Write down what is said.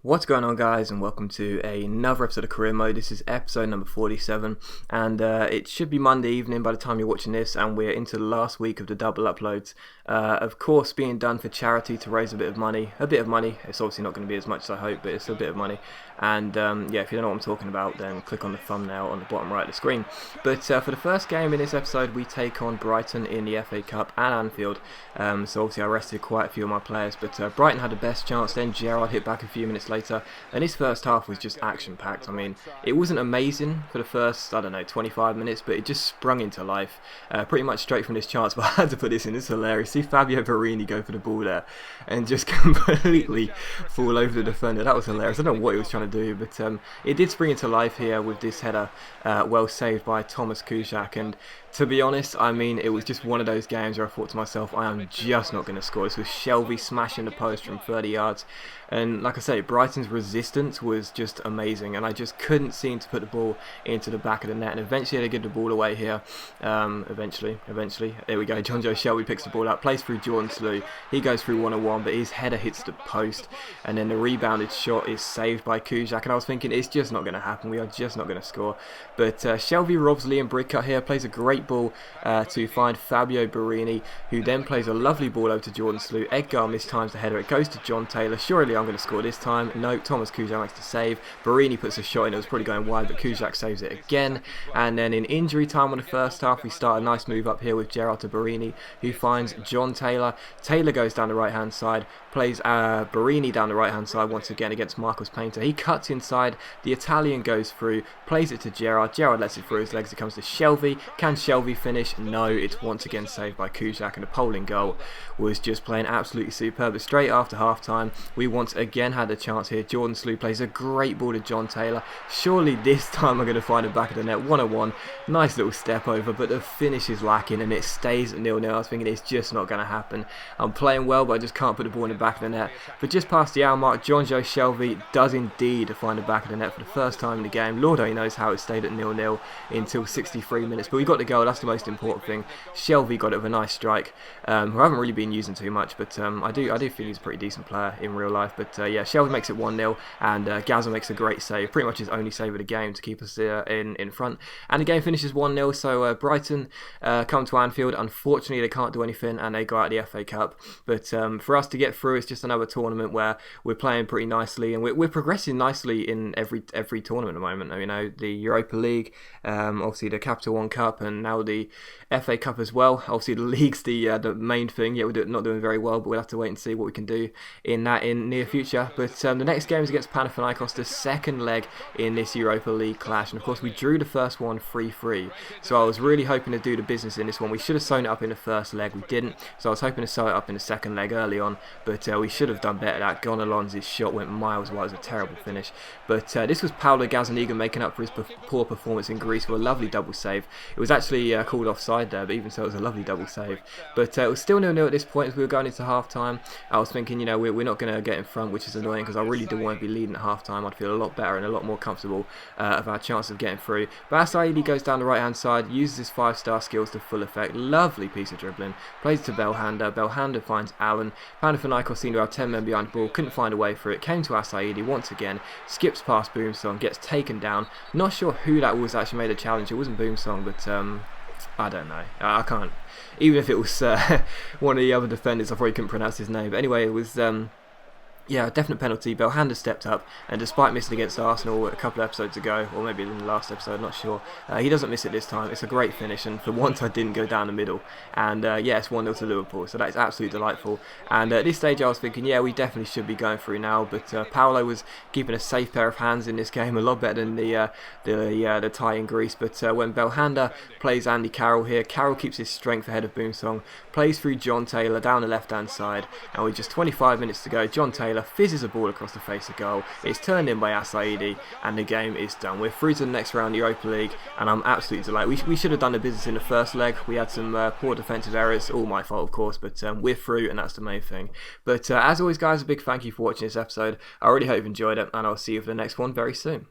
What's going on, guys, and welcome to another episode of Career Mode. This is episode number 47, and it should be Monday evening by the time you're watching this, and we're into the last week of the double uploads. Of course, being done for charity to raise a bit of money. It's obviously not going to be as much as I hope, but it's a bit of money. And yeah, if you don't know what I'm talking about, then click on the thumbnail on the bottom right of the screen. But for the first game in this episode, we take on Brighton in the FA Cup at Anfield. So obviously I rested quite a few of my players, but Brighton had the best chance. Then Gerrard hit back a few minutes later, and his first half was just action-packed. I mean, it wasn't amazing for the first, 25 minutes, but it just sprung into life pretty much straight from this chance. But I had to put this in. This is hilarious. See Fabio Borini go for the ball there and just completely fall over the defender. That was hilarious. I don't know what he was trying to do, but it did spring into life here with this header well saved by Thomas Kuszczak. And to be honest, I mean, it was just one of those games where I thought to myself, I am just not going to score. This was Shelvey smashing the post from 30 yards. And like I say, Brighton's resistance was just amazing, and I just couldn't seem to put the ball into the back of the net. And eventually they give the ball away here. Eventually, there we go. John Joe Shelvey picks the ball up, plays through Jordan Slew. He goes through 1-on-1, but his header hits the post, and then the rebounded shot is saved by Kuszczak. And I was thinking, it's just not going to happen. We are just not going to score. But Shelvey robs Liam Bridcut here, plays a great ball to find Fabio Borini, who then plays a lovely ball over to Jordan Slew. Edgar mistimes the header. It goes to John Taylor. Surely I'm going to score this time. No, Thomas Kuszczak makes the save. Borini puts a shot in. It was probably going wide, but Kuszczak saves it again. And then in injury time on the first half, we start a nice move up here with Gerrard to Borini, who finds John Taylor. Taylor goes down the right-hand side, plays Borini down the right-hand side once again against Marcus Painter. He cuts inside. The Italian goes through, plays it to Gerrard. Gerrard lets it through his legs. It comes to Shelvey. Can Shelvey finish? No, it's once again saved by Kuszczak, and the Poland goal was just playing absolutely superb. But straight after half-time, we once again had a chance here. Jordan Slew plays a great ball to John Taylor. Surely this time I'm going to find the back of the net. 1-on-1. Nice little step over, but the finish is lacking, and it stays at 0-0. I was thinking it's just not going to happen. I'm playing well, but I just can't put the ball in the back of the net. But just past the hour mark, John Joe Shelvey does indeed find the back of the net for the first time in the game. Lord only knows how it stayed at 0-0 until 63 minutes. But we got the goal. That's the most important thing. Shelvey got it with a nice strike, who I haven't really been using too much, but I do feel he's a pretty decent player in real life. But yeah, Shelvey makes it 1-0, and Gazza makes a great save, pretty much his only save of the game to keep us in front. And the game finishes 1-0, so Brighton come to Anfield. Unfortunately, they can't do anything, and they go out of the FA Cup. But for us to get through, it's just another tournament where we're playing pretty nicely, and we're progressing nicely in every tournament at the moment. You know, the Europa League, obviously the Capital One Cup, and now the FA Cup as well. Obviously the league's the main thing. Yeah, we're not doing very well, but we'll have to wait and see what we can do in near future. But the next game is against Panathinaikos, the second leg in this Europa League clash, and of course we drew the first one 3-3. So I was really hoping to do the business in this one. We should have sewn it up in the first leg. We didn't, so I was hoping to sew it up in the second leg early on, but we should have done better. That Gonalons' shot went miles wide. It was a terrible finish. But this was Paolo Gazzaniga making up for his poor performance in Greece with a lovely double save. It was actually called offside there, but even so, it was a lovely double save. But it was still 0-0 at this point as we were going into half-time. I was thinking, you know, we're not going to get in front, which is annoying because I really do want to be leading at half-time. I'd feel a lot better and a lot more comfortable of our chance of getting through. But Asaidi goes down the right-hand side, uses his 5-star skills to full effect. Lovely piece of dribbling. Plays to Belhanda. Belhanda finds Allen. Panathinaikos seemed to have 10 men behind the ball, couldn't find a way for it. Came to Asaidi once again, skips past Boomsong, gets taken down. Not sure who that was actually made a challenge. It wasn't Boomsong, but I don't know. I can't. Even if it was one of the other defenders, I probably couldn't pronounce his name. But anyway, it was yeah, definite penalty. Belhanda stepped up, and despite missing against Arsenal a couple of episodes ago, or maybe in the last episode, not sure, he doesn't miss it this time. It's a great finish, and for once I didn't go down the middle. And yeah, it's 1-0 to Liverpool, so that's absolutely delightful. And at this stage I was thinking, yeah, we definitely should be going through now, but Paolo was keeping a safe pair of hands in this game, a lot better than the tie in Greece. But when Belhanda plays Andy Carroll here, Carroll keeps his strength ahead of Boomsong, plays through John Taylor down the left-hand side, and with just 25 minutes to go, John Taylor fizzes a ball across the face of goal. It's turned in by Asaidi, and the game is done. We're through to the next round, the Europa League, and I'm absolutely delighted. We should have done the business in the first leg. We had some poor defensive errors, all my fault of course, but we're through, and that's the main thing. But as always guys, a big thank you for watching this episode. I really hope you've enjoyed it, and I'll see you for the next one very soon.